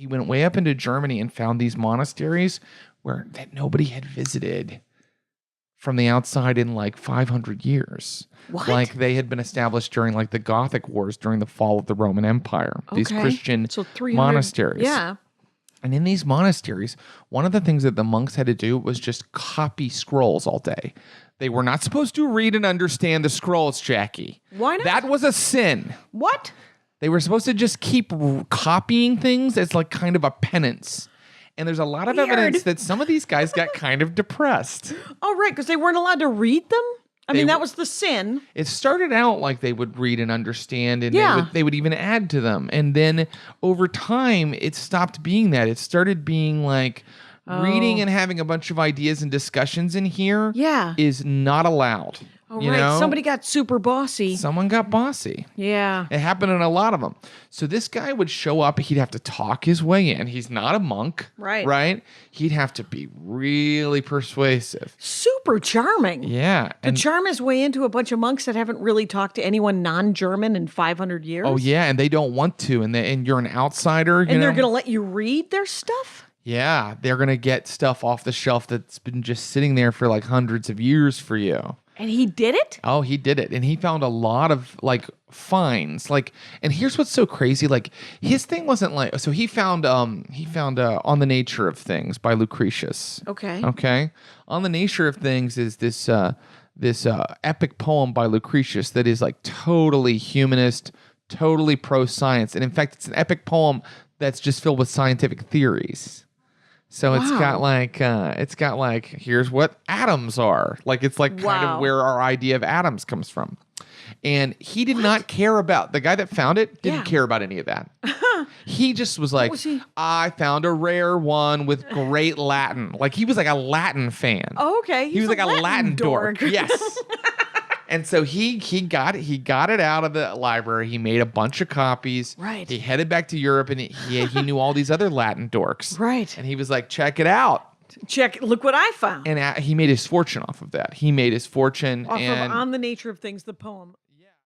he went way up into Germany and found these monasteries that nobody had visited from the outside in like 500 years. What? Like they had been established during like the Gothic Wars during the fall of the Roman Empire. These Christian monasteries. Yeah. And in these monasteries, one of the things that the monks had to do was just copy scrolls all day. They were not supposed to read and understand the scrolls, Jackie. Why not? That was a sin. What? They were supposed to just keep copying things as like kind of a penance. And there's a lot of evidence that some of these guys got kind of depressed. Oh, right, because they weren't allowed to read them? I mean, that was the sin. It started out like they would read and understand, and they would even add to them. And then over time, it stopped being that. It started being like reading and having a bunch of ideas and discussions in here is not allowed. Oh, right. Somebody got super bossy. Someone got bossy. Yeah. It happened in a lot of them. So this guy would show up. He'd have to talk his way in. He's not a monk. Right. Right? He'd have to be really persuasive. Super charming. Yeah. To charm his way into a bunch of monks that haven't really talked to anyone non-German in 500 years. Oh, yeah. And they don't want to. And you're an outsider. And they're going to let you read their stuff? Yeah. They're going to get stuff off the shelf that's been just sitting there for like hundreds of years for you. And he did it? Oh, he did it. And he found a lot of like finds. Like, and here's what's so crazy. Like his thing wasn't like, so he found On the Nature of Things by Lucretius. Okay. Okay. On the Nature of Things is this epic poem by Lucretius that is like totally humanist, totally pro-science. And in fact, it's an epic poem that's just filled with scientific theories. So it's got like here's what atoms are. Like it's like kind of where our idea of atoms comes from. And he did not care about, the guy that found it didn't care about any of that. He just was like, I found a rare one with great Latin. Like he was like a Latin fan. Oh, okay. He was like a Latin dork. Yes. And so he got it out of the library. He made a bunch of copies. Right. He headed back to Europe, and he knew all these other Latin dorks. Right. And he was like, check it out. Look what I found. And he made his fortune off of that. He made his fortune. Off of On the Nature of Things, the poem.